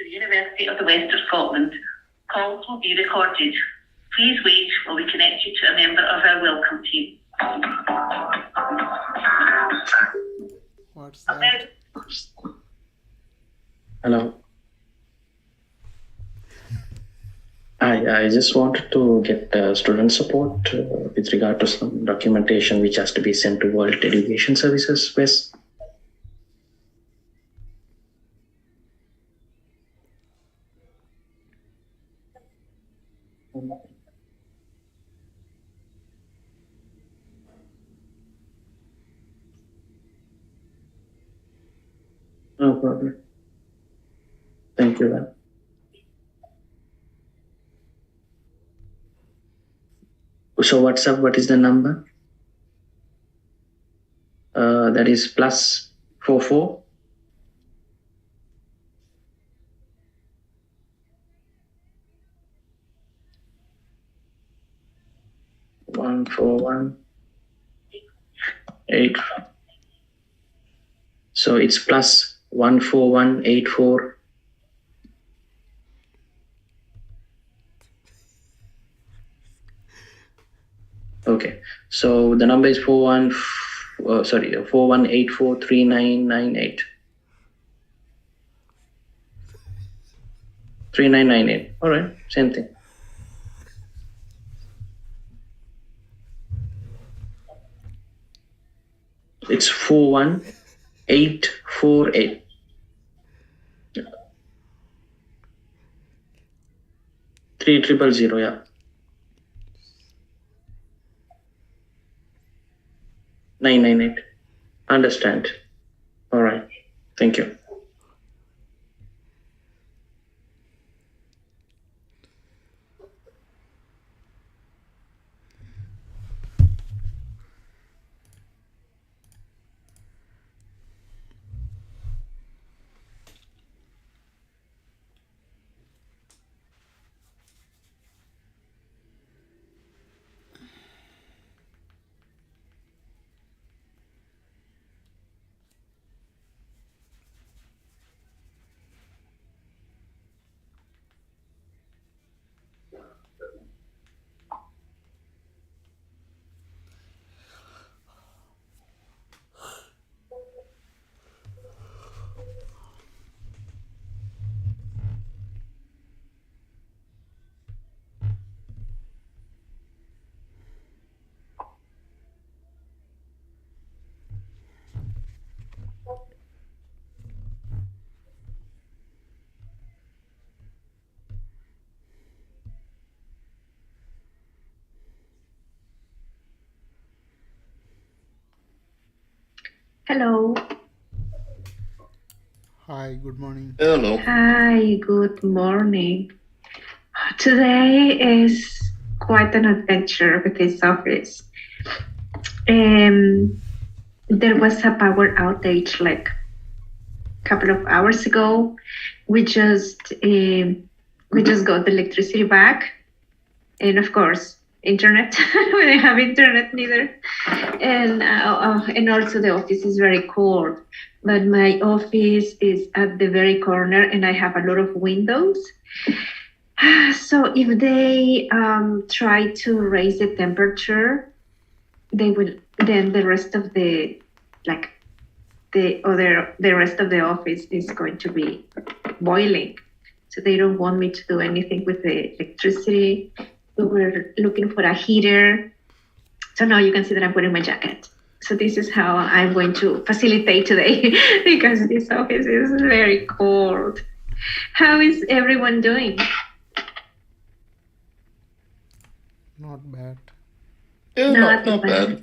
the University of the West of Scotland. Calls will be recorded. Please wait while we connect you to a member of our welcome team. What's that? Hello. I just wanted to get student support with regard to some documentation which has to be sent to World Education Services West. No problem. Thank you, then. So what's up? What is the number? That is +44 141 8. So it's +14184. Okay, so the number is 41843998. 3998. All right, same thing. It's 41848. 3000, yeah. 998. Understand. All right. Thank you. Hello. Hi, good morning. Hello. Hi, good morning. Today is quite an adventure with this office. There was a power outage like a couple of hours ago. We just got the electricity back, and of course, internet. We didn't have internet neither, and also the office is very cold. But my office is at the very corner, and I have a lot of windows. So if they try to raise the temperature, they will. Then the rest of the rest of the office is going to be boiling. So they don't want me to do anything with the electricity. We were looking for a heater. So now you can see that I'm wearing my jacket. So this is how I'm going to facilitate today because this office is very cold. How is everyone doing? Not bad. Yeah, not bad.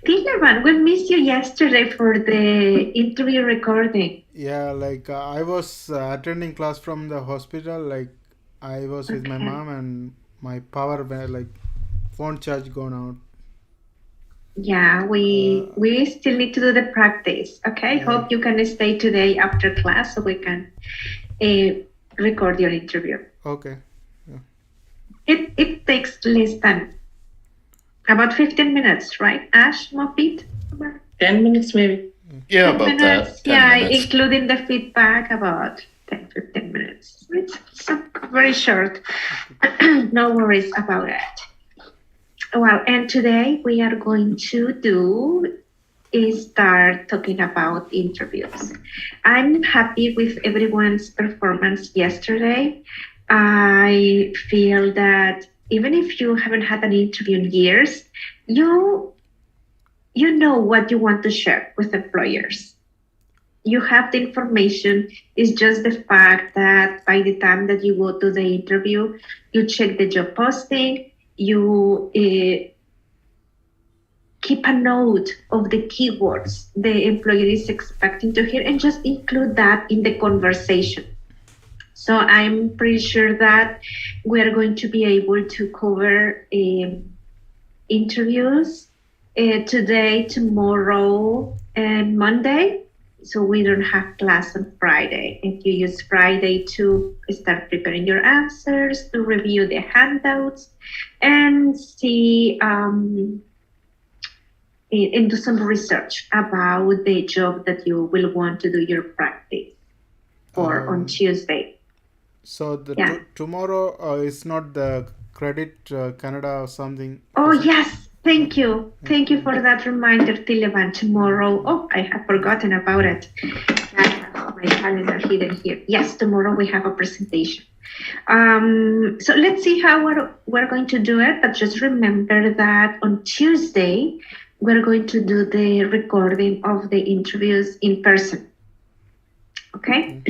Tilavan, we missed you yesterday for the interview recording. Yeah, like I was attending class from the hospital. Like I was with my mom and my power phone charge gone out. Yeah, we still need to do the practice. Okay, hope you can stay today after class so we can record your interview. Okay. It takes less than about 15 minutes, right, Ash, Mofit? 10 minutes maybe. Yeah, about minutes. that. 10 Yeah, minutes. including the feedback, about 10-15 minutes. It's very short. No worries about it. Well, and today we are going to start talking about interviews. I'm happy with everyone's performance yesterday. I feel that even if you haven't had an interview in years, you know what you want to share with employers. You have the information. It's just the fact that by the time that you go to the interview, you check the job posting, you keep a note of the keywords the employer is expecting to hear and just include that in the conversation. So I'm pretty sure that we are going to be able to cover interviews today, tomorrow, and Monday. So we don't have class on Friday. If you use Friday to start preparing your answers, to review the handouts, and see and do some research about the job that you will want to do your practice for on Tuesday. So tomorrow is not the Credit Canada or something? Oh, yes. Thank you. Thank you for that reminder, Tilevan. Tomorrow. Oh, I have forgotten about it. I have my calendar hidden here. Yes, tomorrow we have a presentation. So let's see how we're going to do it. But just remember that on Tuesday, we're going to do the recording of the interviews in person. Okay?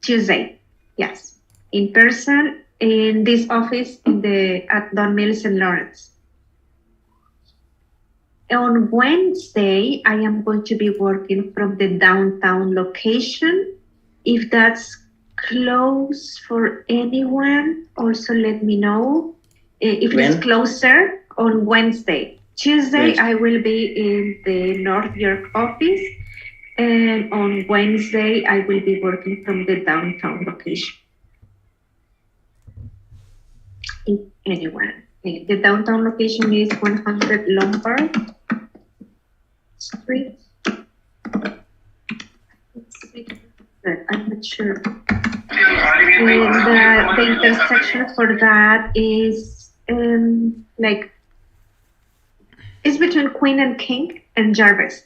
Tuesday. Yes. In person in this office at Don Mills and Lawrence. On Wednesday, I am going to be working from the downtown location. If that's close for anyone, also let me know. If it's closer, on Wednesday. Tuesday, I will be in the North York office. And on Wednesday, I will be working from the downtown location. If anyone. The downtown location is 100 Lombard Street. I'm not sure. And the intersection for that is it's between Queen and King and Jarvis.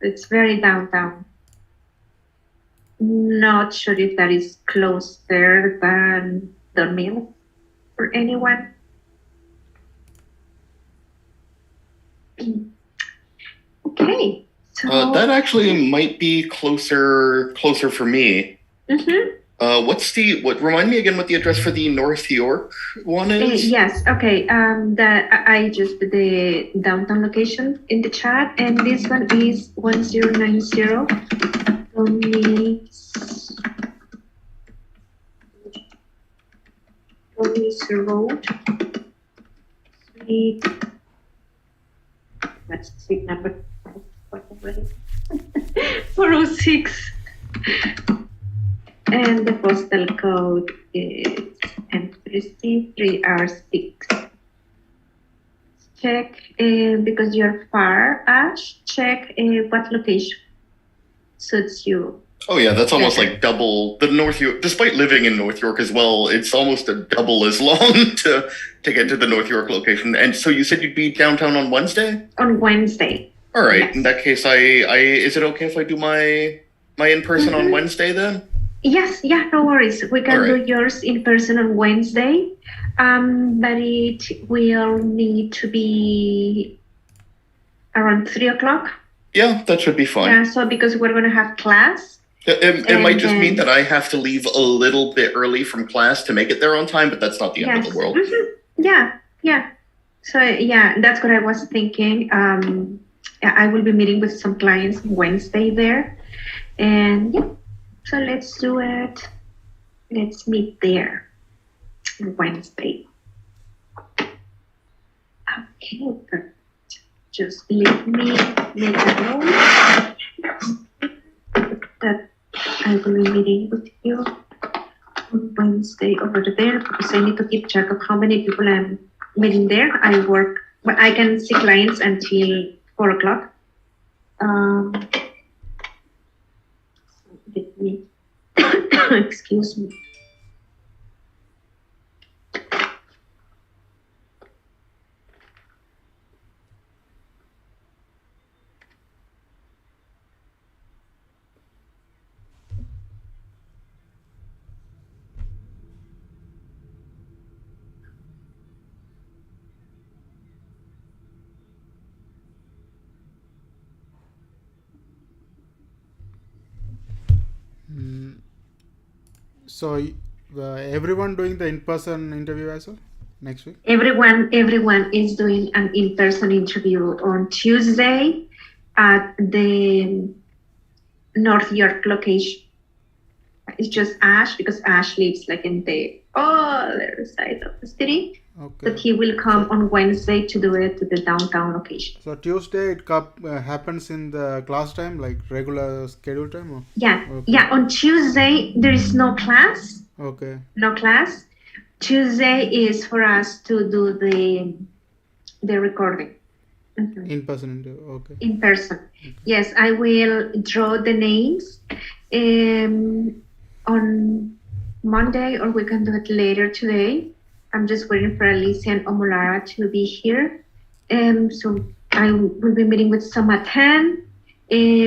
It's very downtown. Not sure if that is closer than the Mill for anyone. Okay. So that actually might be closer for me. Mm-hmm. Remind me again what the address for the North York one is? Yes, okay. I just put the downtown location in the chat, and this one is 1090 Mills Road. Let's see, number 406. And the postal code is M3C3R6. Check, because you're far, Ash, check what location suits you. Oh yeah, that's almost like double the North York. Despite living in North York as well, it's almost a double as long to get to the North York location. And so you said you'd be downtown on Wednesday? On Wednesday. All right. Yes. In that case, is it okay if I do my in-person on Wednesday then? Yes, no worries. We can do yours in person on Wednesday, but it will need to be around 3:00. Yeah, that should be fine. Yeah, so because we're going to have class. It might just mean that I have to leave a little bit early from class to make it there on time, but that's not the end of the world. Mm-hmm. Yeah. So yeah, that's what I was thinking. I will be meeting with some clients Wednesday there, and yeah. So let's do it. Let's meet there Wednesday. Okay, perfect. Just let me make a note that I will be meeting with you on Wednesday over there because I need to keep track of how many people I'm meeting there. I can see clients until 4:00. Let me Excuse me. So everyone doing the in-person interview as well next week? Everyone is doing an in-person interview on Tuesday at the North York location. It's just Ash because Ash lives like in the other side of the city. Okay. But he will come on Wednesday to do it to the downtown location. So Tuesday it happens in the class time, like regular schedule time? Or? Yeah. Okay. Yeah, on Tuesday there is no class. Okay. No class. Tuesday is for us to do the recording. Mhm. In-person interview, okay. In person. Yes, I will draw the names on Monday, or we can do it later today. I'm just waiting for Alicia and Omolara to be here. So I will be meeting with some at 10,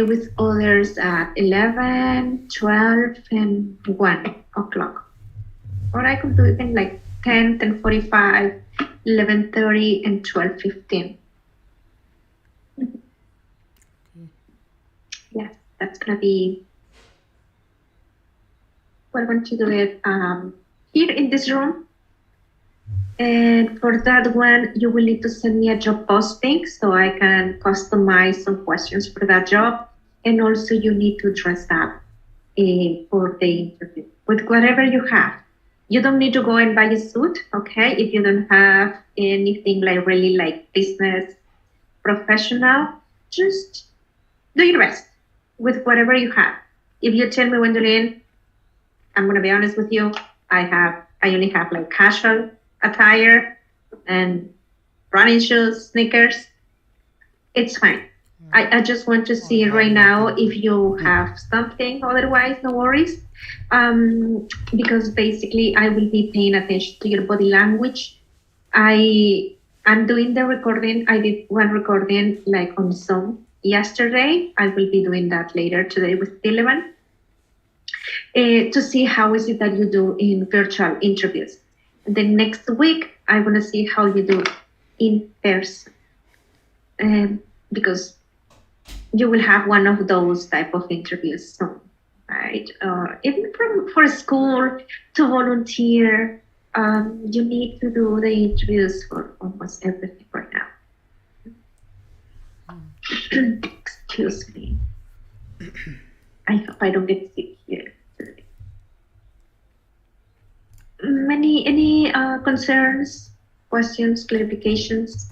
with others at 11, 12, and 1 o'clock. Or I could do it in like 10, 10:45, 11:30, and 12:15. Yeah, that's gonna be. We're going to do it here in this room. And for that one, you will need to send me a job posting so I can customize some questions for that job. And also you need to dress up for the interview with whatever you have. You don't need to go and buy a suit, okay? If you don't have anything like really like business professional, just do your best with whatever you have. If you tell me, Gwendolyn, I'm gonna be honest with you, I only have like casual attire and running shoes, sneakers, it's fine. I just want to see right now if you have something, otherwise no worries. Because basically I will be paying attention to your body language. I'm doing the recording. I did one recording like on Zoom yesterday. I will be doing that later today with Dylan. To see how is it that you do in virtual interviews. And then next week, I want to see how you do in person. Because you will have one of those type of interviews soon, right? Even for school, to volunteer, you need to do the interviews for almost everything right now. Excuse me. I hope I don't get sick here today. Any concerns, questions, clarifications?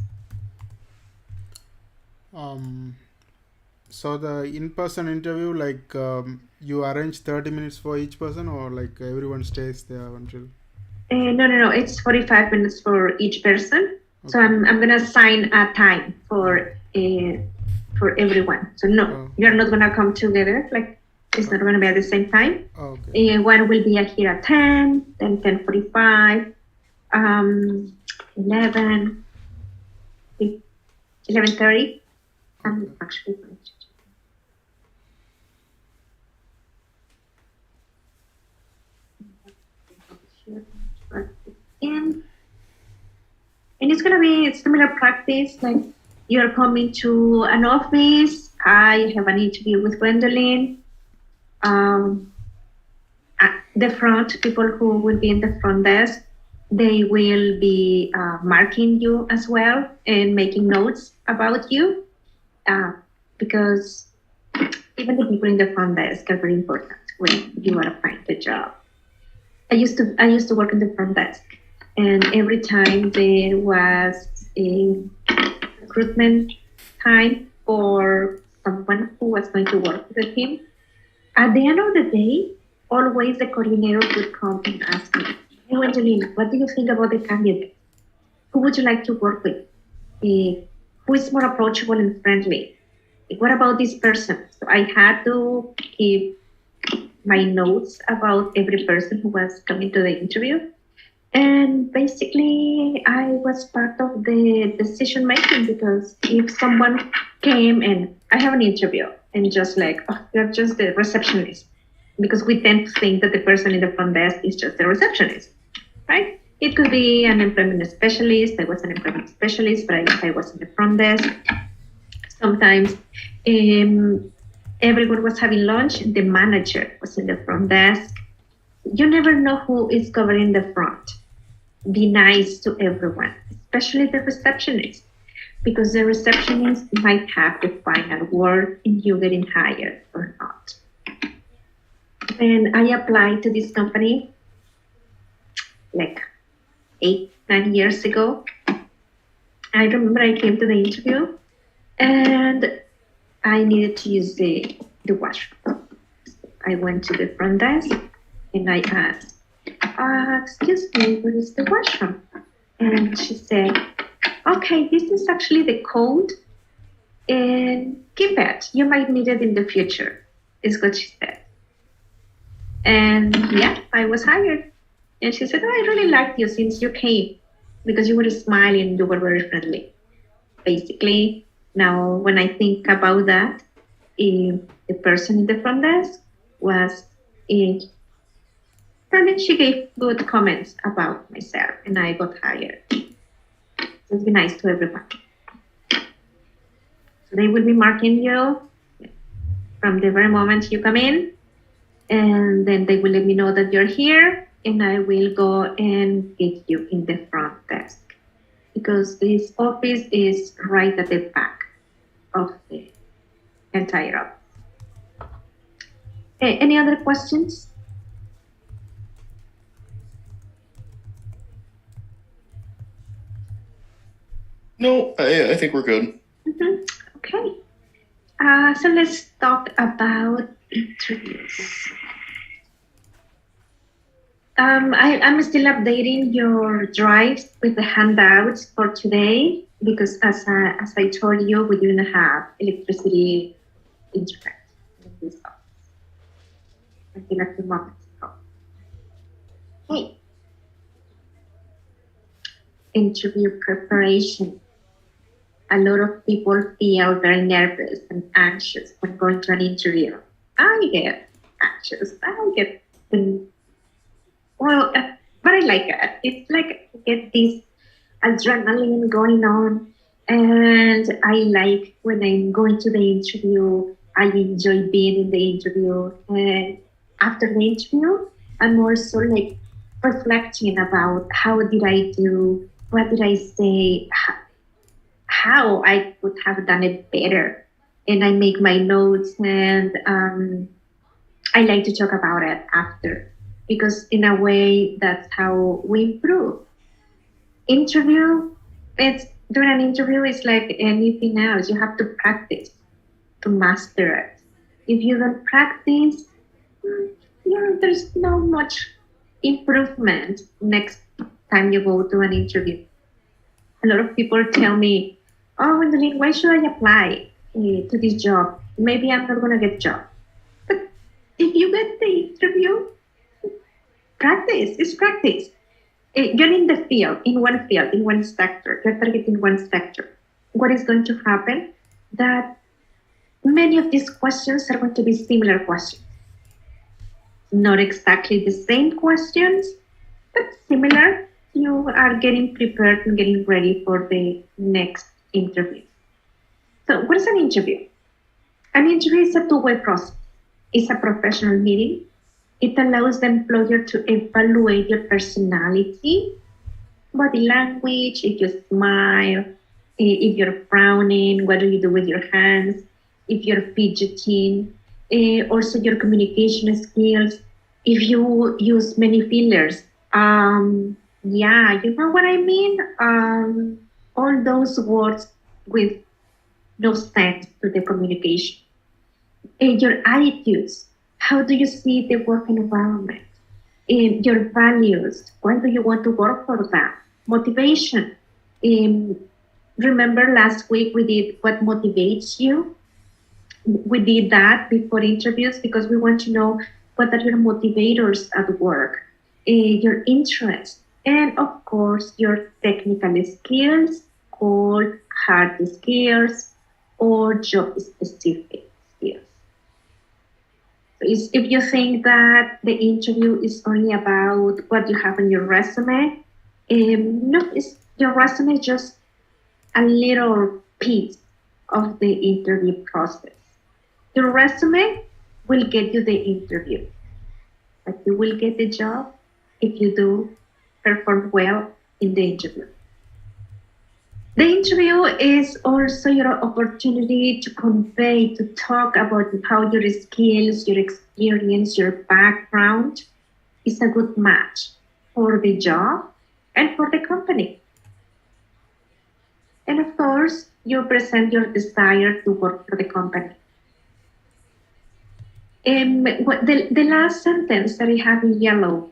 So the in-person interview, like you arrange 30 minutes for each person, or like everyone stays there until? No. It's 45 minutes for each person. Okay. So I'm gonna assign a time for everyone. So no, you're not gonna come together. Like it's not gonna be at the same time. Okay. One will be here at 10, then 10:45, 11, 11:30. I'm actually going to. And it's gonna be similar practice, like you're coming to an office. I have an interview with Gwendolyn. At the front, people who will be in the front desk, they will be marking you as well and making notes about you, because even the people in the front desk are very important when you are applying the job. I used to work in the front desk, and every time there was a recruitment time for someone who was going to work with the team, at the end of the day, always the coordinator would come and ask me, "Hey, Gwendolyn, what do you think about the candidate? Who would you like to work with? Who is more approachable and friendly? What about this person?" So I had to keep my notes about every person who was coming to the interview. And basically, I was part of the decision making, because if someone came and I have an interview and just like, oh, you're just the receptionist, because we tend to think that the person in the front desk is just the receptionist, right? It could be an employment specialist. I was an employment specialist, but I was in the front desk. Sometimes everyone was having lunch. The manager was in the front desk. You never know who is covering the front. Be nice to everyone, especially the receptionist, because the receptionist might have the final word in you getting hired or not. And I applied to this company like 8-9 years ago. I remember I came to the interview and I needed to use the washroom. I went to the front desk and I asked, excuse me, where is the washroom? And she said, okay, this is actually the code, and keep it. You might need it in the future, is what she said. And yeah, I was hired. And she said, oh, I really liked you since you came, because you were smiling and you were very friendly. Basically, now when I think about that, the person in the front desk was probably she gave good comments about myself, and I got hired. So be nice to everyone. So they will be marking you from the very moment you come in, and then they will let me know that you're here, and I will go and get you in the front desk, because this office is right at the back of the entire office. Any other questions? No, I think we're good. Mm-hmm. Okay. So let's talk about interviews. I'm still updating your drives with the handouts for today, because as I told you, we didn't have electricity internet in this office until a few moments ago. Okay. Interview preparation. A lot of people feel very nervous and anxious when going to an interview. I get anxious. I get but I like it. It's like I get this adrenaline going on, and I like when I'm going to the interview. I enjoy being in the interview, and after the interview, I'm also like reflecting about how did I do, what did I say, how I could have done it better, and I make my notes, and I like to talk about it after, because in a way that's how we improve. During an interview, it's like anything else. You have to practice to master it. If you don't practice, there's not much improvement next time you go to an interview. A lot of people tell me, oh, Wendelin, why should I apply to this job? Maybe I'm not going to get a job. But if you get the interview, practice. It's practice. You're in the field, in one sector. You're targeting one sector. What is going to happen? That many of these questions are going to be similar questions. Not exactly the same questions, but similar. You are getting prepared and getting ready for the next interview. So what is an interview? An interview is a two-way process. It's a professional meeting. It allows the employer to evaluate your personality, body language, if you smile, if you're frowning, what do you do with your hands, if you're fidgeting, also your communication skills, if you use many fillers. Yeah, you know what I mean? All those words with no sense to the communication. Your attitudes. How do you see the work environment? Your values. Why do you want to work for that? Motivation. Remember last week we did what motivates you? We did that before interviews because we want to know what are your motivators at work, your interests, and of course your technical skills or hard skills or job specific skills. So if you think that the interview is only about what you have on your resume, no, your resume is just a little piece of the interview process. Your resume will get you the interview, but you will get the job if you do perform well in the interview. The interview is also your opportunity to convey, to talk about how your skills, your experience, your background is a good match for the job and for the company. And of course, you present your desire to work for the company. The last sentence that I have in yellow,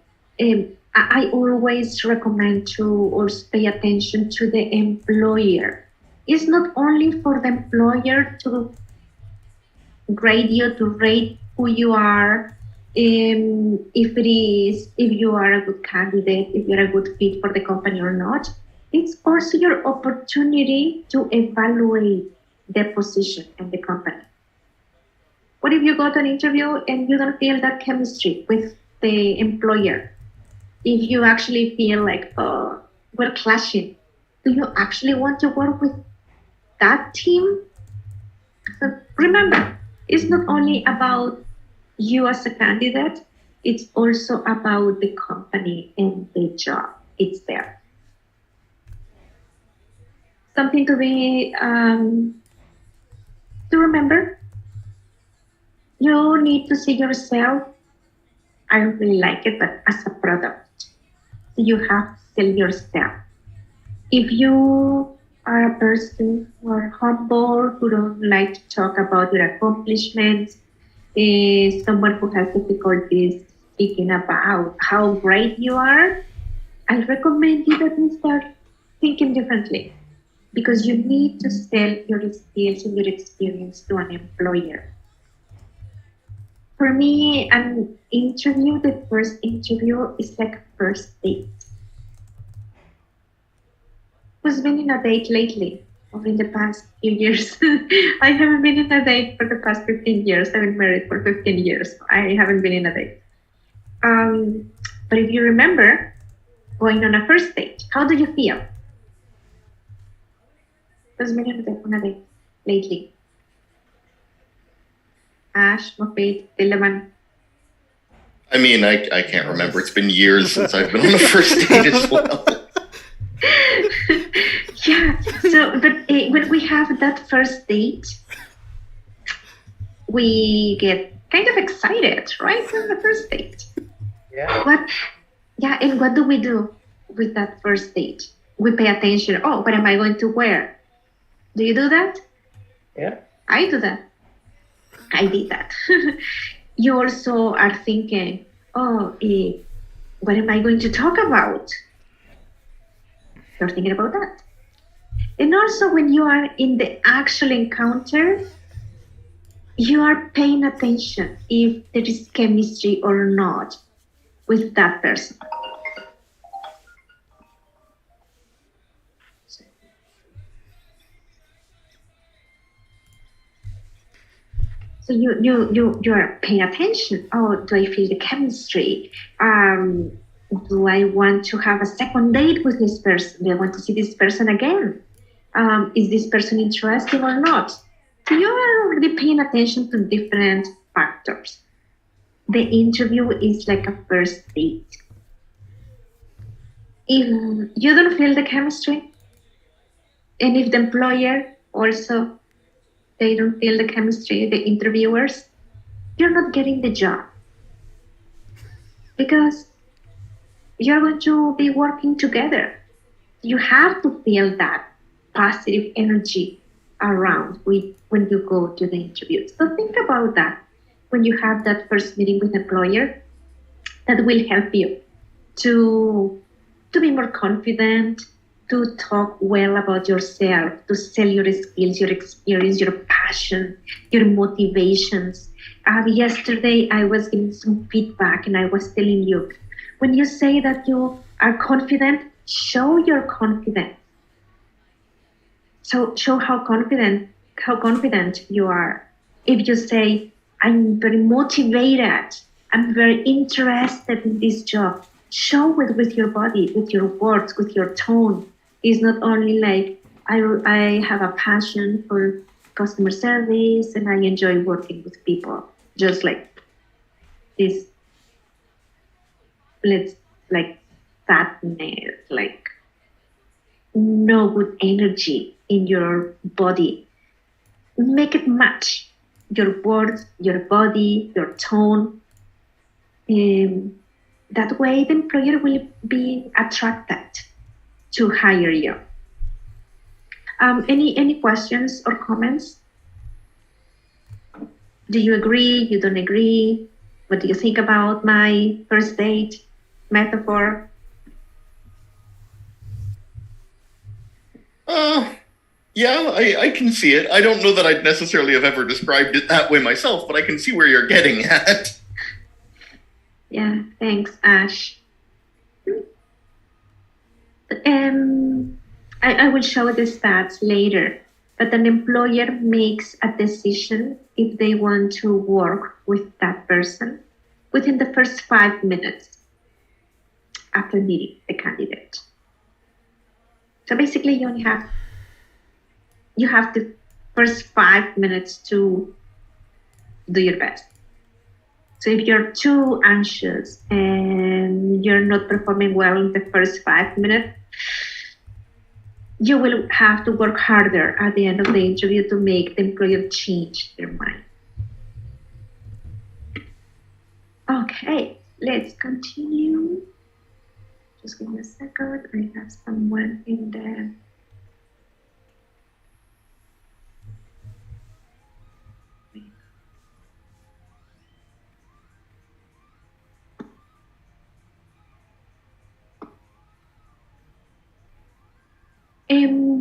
I always recommend to also pay attention to the employer. It's not only for the employer to grade you, to rate who you are, if you are a good candidate, if you're a good fit for the company or not. It's also your opportunity to evaluate the position and the company. What if you go to an interview and you don't feel that chemistry with the employer? If you actually feel like, we're clashing, do you actually want to work with that team? So remember, it's not only about you as a candidate, it's also about the company and the job. It's there. Something to be to remember. You need to see yourself, I don't really like it, but as a product. You have to sell yourself. If you are a person who are humble, who don't like to talk about your accomplishments, someone who has difficulties speaking about how great you are, I recommend you that you start thinking differently, because you need to sell your skills and your experience to an employer. For me, an interview, the first interview is like a first date. Who's been in a date lately or in the past few years? I haven't been in a date for the past 15 years. I've been married for 15 years. I haven't been in a date. But if you remember going on a first date, how do you feel? Who's been on a date lately? Ash, Moped, Delavan. I mean, I can't remember. It's been years since I've been on a first date as well. Yeah, so but when we have that first date, we get kind of excited, right? On the first date. Yeah. And what do we do with that first date? We pay attention. Oh, what am I going to wear? Do you do that? Yeah. I do that. I did that. You also are thinking, what am I going to talk about? You're thinking about that. And also when you are in the actual encounter, you are paying attention if there is chemistry or not with that person. So you are paying attention. Oh, do I feel the chemistry? Do I want to have a second date with this person? Do I want to see this person again? Is this person interesting or not? So you are already paying attention to different factors. The interview is like a first date. If you don't feel the chemistry, and if the employer also they don't feel the chemistry, the interviewers, you're not getting the job. Because you're going to be working together. You have to feel that positive energy around when you go to the interview. So think about that when you have that first meeting with the employer. That will help you to be more confident, to talk well about yourself, to sell your skills, your experience, your passion, your motivations, Yesterday, I was giving some feedback and I was telling you, when you say that you are confident, show your confidence. So show how confident you are. If you say, I'm very motivated, I'm very interested in this job, show it with your body, with your words, with your tone. It's not only like, I have a passion for customer service and I enjoy working with people. Just like this, sadness, like no good energy in your body. Make it match your words, your body, your tone. That way the employer will be attracted to hire you. Any questions or comments? Do you agree? You don't agree? What do you think about my first date metaphor? Yeah, I can see it. I don't know that I'd necessarily have ever described it that way myself, but I can see where you're getting at. Yeah, thanks, Ash. I will show the stats later, but an employer makes a decision if they want to work with that person within the first 5 minutes after meeting the candidate. So basically, you have the first 5 minutes to do your best. So if you're too anxious and you're not performing well in the first 5 minutes, you will have to work harder at the end of the interview to make the employer change their mind. Okay, let's continue. Just give me a second. I have someone in there.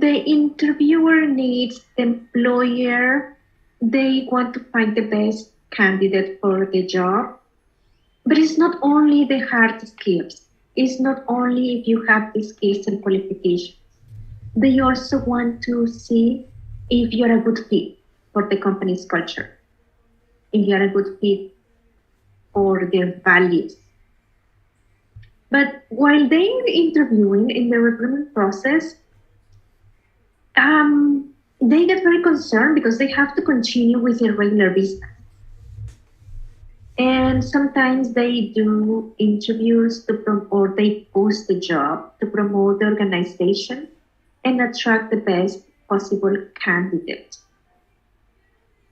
The interviewer needs the employer. They want to find the best candidate for the job. But it's not only the hard skills. It's not only if you have the skills and qualifications. They also want to see if you're a good fit for the company's culture, if you're a good fit for their values. But while they're interviewing in the recruitment process, they get very concerned because they have to continue with their regular business. And sometimes they do interviews or they post the job to promote the organization and attract the best possible candidate.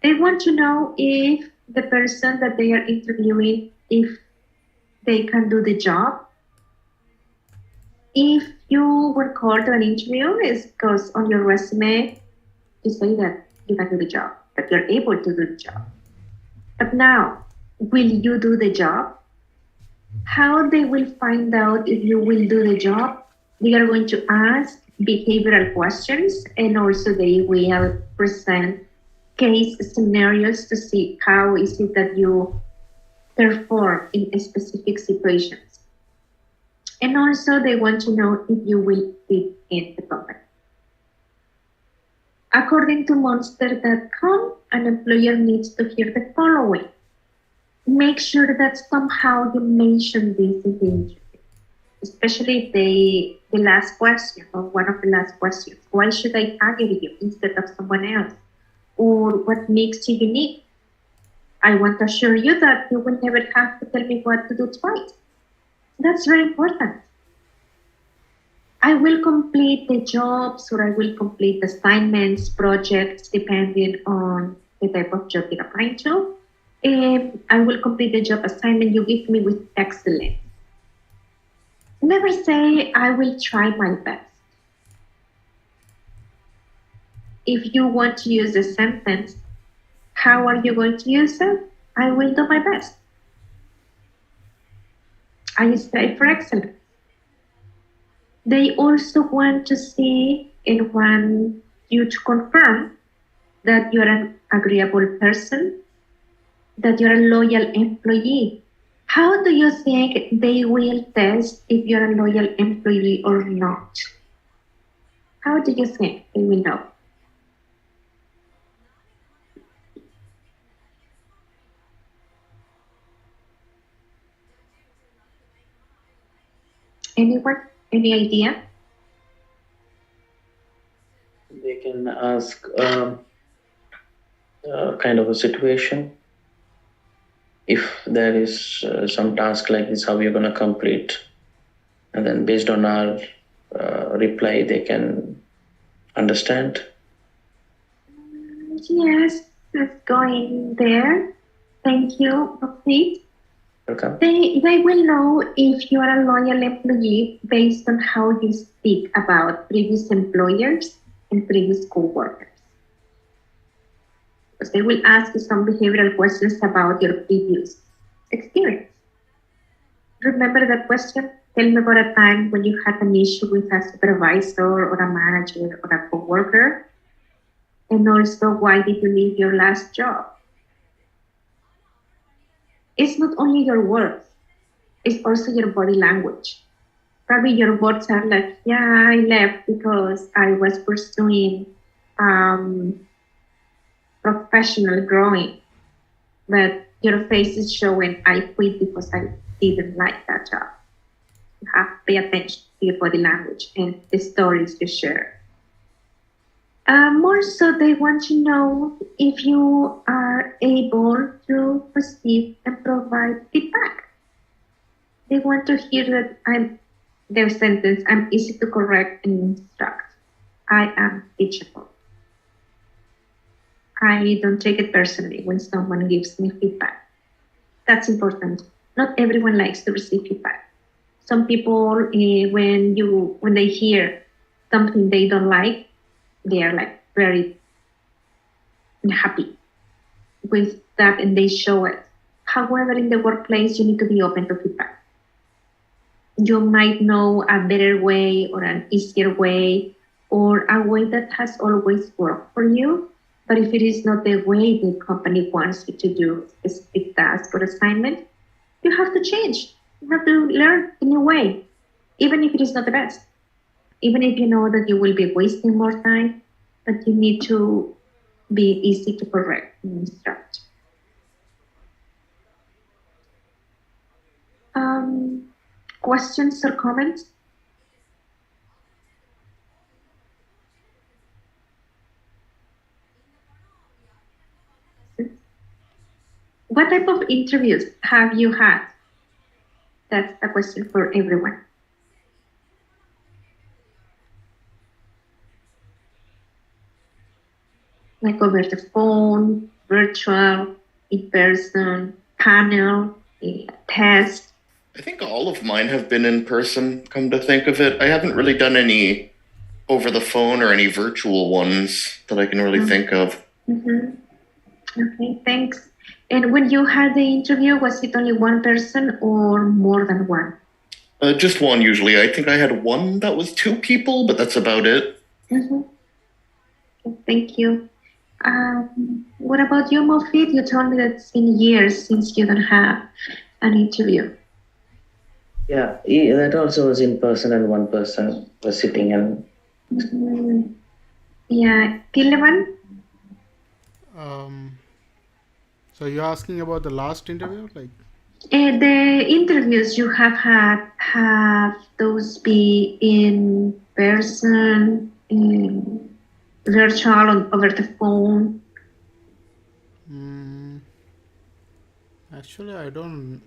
They want to know if the person that they are interviewing, if they can do the job. If you were called to an interview, it's because on your resume, you say that you can do the job, that you're able to do the job. But now, will you do the job? How they will find out if you will do the job? They are going to ask behavioral questions, and also they will present case scenarios to see how is it that you perform in specific situations. And also they want to know if you will fit in the company. According to Monster.com, an employer needs to hear the following. Make sure that somehow you mention this in the interview, especially the last question or one of the last questions. Why should I hire you instead of someone else? Or what makes you unique? I want to assure you that you will never have to tell me what to do twice. That's very important. I will complete the jobs or I will complete assignments, projects, depending on the type of job you're applying to. I will complete the job assignment you give me with excellence. Never say, I will try my best. If you want to use the sentence, how are you going to use it? I will do my best. I strive for excellence. They also want to see and want you to confirm that you're an agreeable person, that you're a loyal employee. How do you think they will test if you're a loyal employee or not? How do you think they will know? Anyone? Any idea? They can ask kind of a situation. If there is some task like this, how you're going to complete, and then based on our reply, they can understand. Yes, let's go in there. Thank you, Pete. Welcome. They will know if you are a loyal employee based on how you speak about previous employers and previous co-workers. Because they will ask you some behavioral questions about your previous experience. Remember that question? Tell me about a time when you had an issue with a supervisor or a manager or a co-worker. And also, why did you leave your last job? It's not only your words, it's also your body language. Probably your words are like, yeah, I left because I was pursuing professional growing. But your face is showing, I quit because I didn't like that job. You have to pay attention to your body language and the stories you share. More so, they want to know if you are able to receive and provide feedback. They want to hear that their sentence, I'm easy to correct and instruct. I am teachable. I don't take it personally when someone gives me feedback. That's important. Not everyone likes to receive feedback. Some people, when they hear something they don't like, they are like very unhappy with that and they show it. However, in the workplace, you need to be open to feedback. You might know a better way or an easier way or a way that has always worked for you. But if it is not the way the company wants you to do a specific task or assignment, you have to change. You have to learn a new way, even if it is not the best. Even if you know that you will be wasting more time, but you need to be easy to correct and instruct. Questions or comments? What type of interviews have you had? That's a question for everyone. Like over the phone, virtual, in person, panel, a test. I think all of mine have been in person, come to think of it. I haven't really done any over the phone or any virtual ones that I can really think of. Okay, thanks. And when you had the interview, was it only one person or more than one? Just one usually. I think I had one that was two people, but that's about it. Okay, thank you. What about you, Mofid? You told me that it's been years since you don't have an interview. Yeah, that also was in person and one person was sitting and... Yeah, Tileman? So you're asking about the last interview, like? The interviews you have had, have those be in person, in virtual, over the phone? Actually, I don't,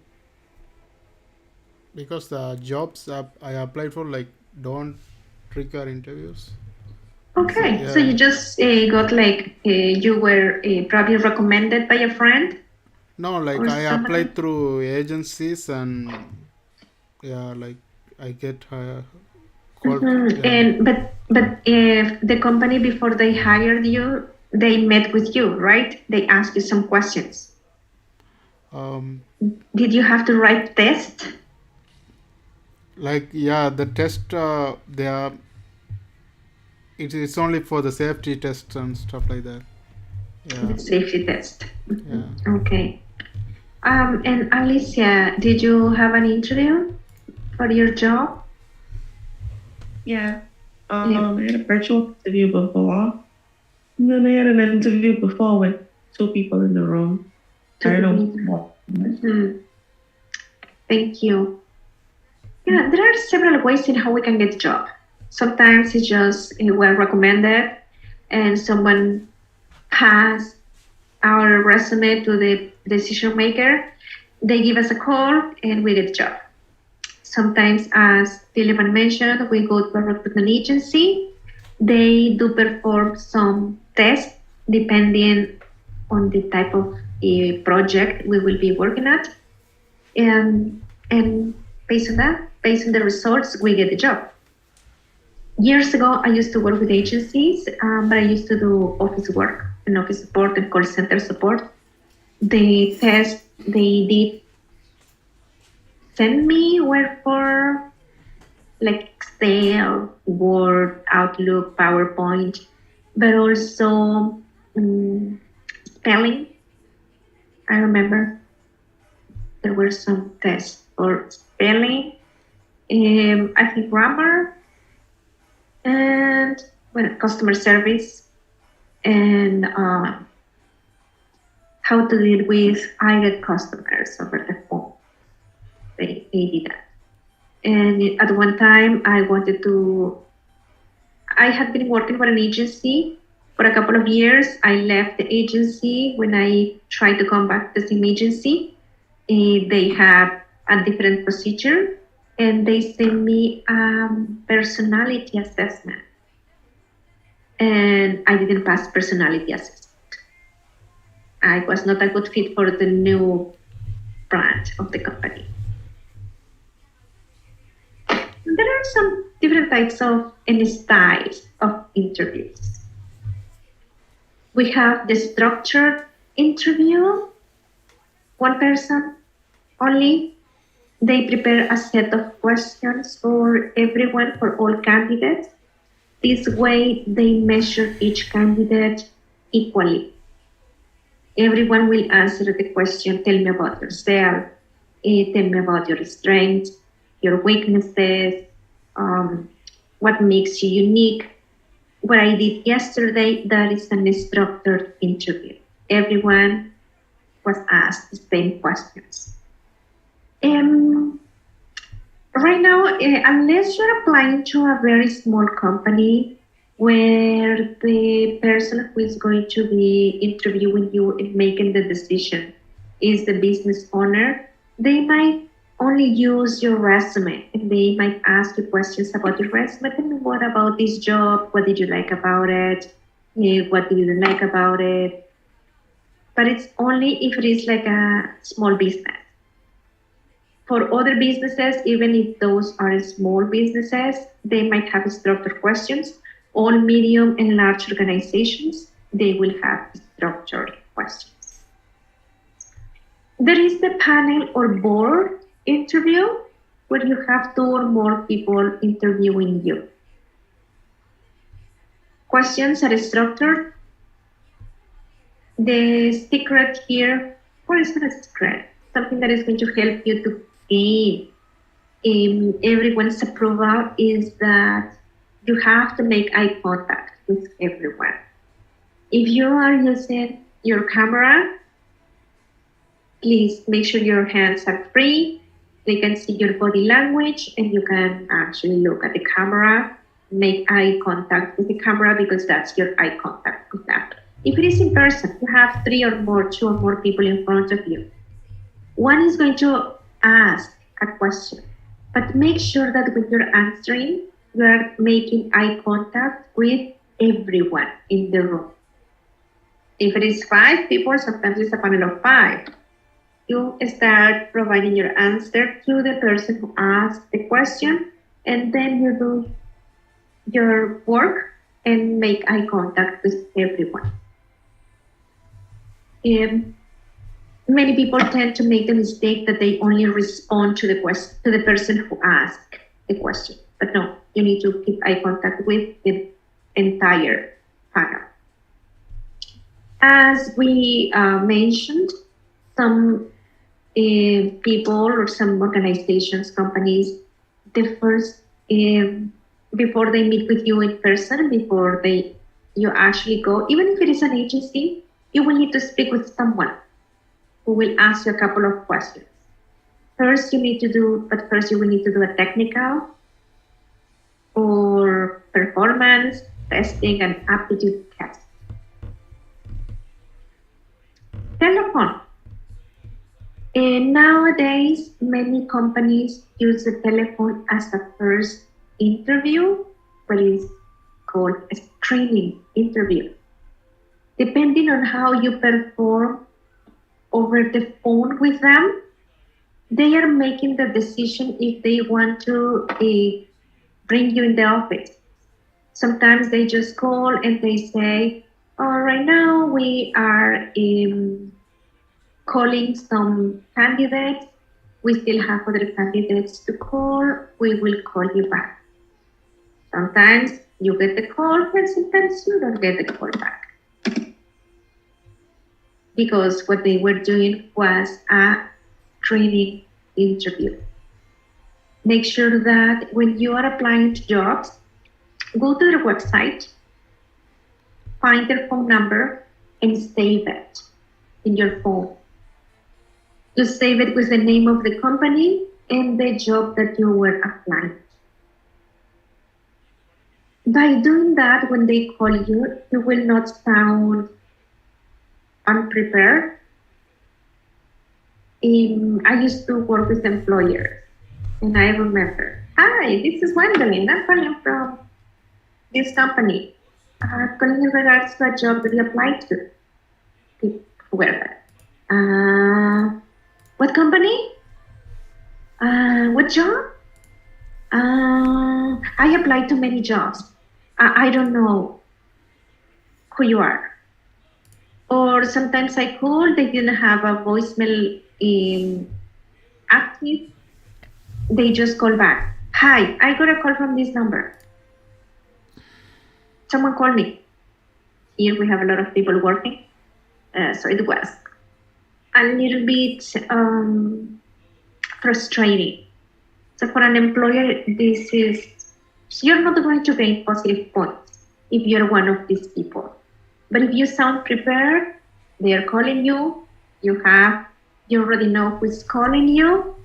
because the jobs I applied for like don't trigger interviews. Okay, so you just got like you were probably recommended by a friend? No, like I applied through agencies and like I get called. And but if the company before they hired you, they met with you, right? They asked you some questions. Did you have to write test? Like the test they are. It's only for the safety tests and stuff like that. The safety test. Yeah. Okay. And Alicia, did you have an interview for your job? Yeah. I had a virtual interview before. And then I had an interview before with 2 people in the room. I don't know. Mhm. Thank you. Yeah, there are several ways in how we can get a job. Sometimes it's just well recommended and someone pass our resume to the decision maker. They give us a call and we get a job. Sometimes, as Philip mentioned, we go to a recruitment agency. They do perform some tests depending on the type of project we will be working at. And based on that, based on the results, we get the job. Years ago, I used to work with agencies, but I used to do office work and office support and call center support. The test they did send me were for like Excel, Word, Outlook, PowerPoint, but also spelling. I remember there were some tests for spelling, I think grammar, and customer service, and how to deal with irate customers over the phone. They did that. And at one time, I had been working for an agency for a couple of years. I left the agency. When I tried to come back to the same agency, they had a different procedure and they sent me a personality assessment. And I didn't pass personality assessment. I was not a good fit for the new branch of the company. There are some different types of and styles of interviews. We have the structured interview, one person only. They prepare a set of questions for everyone, for all candidates. This way, they measure each candidate equally. Everyone will answer the question, tell me about yourself, tell me about your strengths, your weaknesses, what makes you unique. What I did yesterday, that is an structured interview. Everyone was asked the same questions. Right now, unless you're applying to a very small company where the person who is going to be interviewing you and making the decision is the business owner, they might only use your resume and they might ask you questions about your resume. Tell me what about this job? What did you like about it? What did you like about it? But it's only if it is like a small business. For other businesses, even if those are small businesses, they might have structured questions. All medium and large organizations, they will have structured questions. There is the panel or board interview where you have 2 or more people interviewing you. Questions are structured. The secret here, or is not a secret, something that is going to help you to gain everyone's approval is that you have to make eye contact with everyone. If you are using your camera, please make sure your hands are free. They can see your body language and you can actually look at the camera, make eye contact with the camera because that's your eye contact with them. If it is in person, you have 3 or more, 2 or more people in front of you. One is going to ask a question, but make sure that when you're answering, you are making eye contact with everyone in the room. If it is 5 people, sometimes it's a panel of 5. You start providing your answer to the person who asked the question, and then you do your work and make eye contact with everyone. Many people tend to make the mistake that they only respond to the person who asked the question. But no, you need to keep eye contact with the entire panel. As we mentioned, some people or some organizations, companies, the first before they meet with you in person, before you actually go, even if it is an agency, you will need to speak with someone who will ask you a couple of questions. First, you will need to do a technical or performance testing and aptitude test. Telephone. And nowadays, many companies use the telephone as a first interview, what is called a screening interview. Depending on how you perform over the phone with them, they are making the decision if they want to bring you in the office. Sometimes they just call and they say, oh, right now we are calling some candidates. We still have other candidates to call. We will call you back. Sometimes you get the call and sometimes you don't get the call back. Because what they were doing was a training interview. Make sure that when you are applying to jobs, go to their website, find their phone number, and save it in your phone. You save it with the name of the company and the job that you were applying. By doing that, when they call you, you will not sound unprepared. I used to work with employers, and I remember, hi, this is Gwendolyn. I'm calling from this company. Calling in regards to a job that you applied to. Whoever. What company? What job? I applied to many jobs. I don't know who you are. Or sometimes I called, they didn't have a voicemail active. They just call back. Hi, I got a call from this number. Someone called me. Here we have a lot of people working. So it was a little bit frustrating. So for an employer, you're not going to gain positive points if you're one of these people. But if you sound prepared, they are calling you, you already know who's calling you.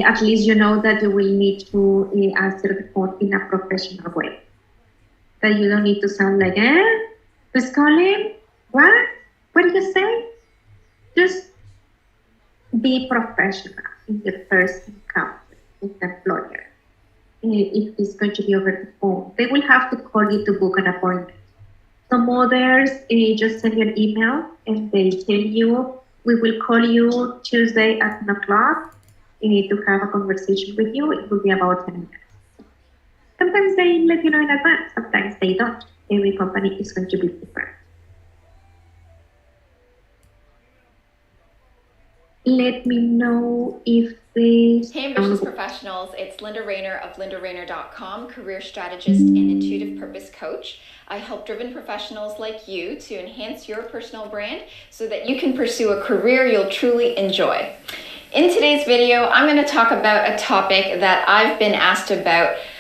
At least you know that you will need to answer the phone in a professional way. That you don't need to sound like, who's calling? What? What did you say? Just be professional in the first encounter with the employer. If it's going to be over the phone, they will have to call you to book an appointment. Some others just send you an email and they tell you, we will call you Tuesday at 10 o'clock to have a conversation with you. It will be about 10 minutes. Sometimes they let you know in advance, sometimes they don't. Every company is going to be different. Let me know if this... Hey ambitious professionals, it's Linda Rayner of lindarayner.com, career strategist and intuitive purpose coach. I help driven professionals like you to enhance your personal brand so that you can pursue a career you'll truly enjoy. In today's video, I'm going to talk about a topic that I've been asked about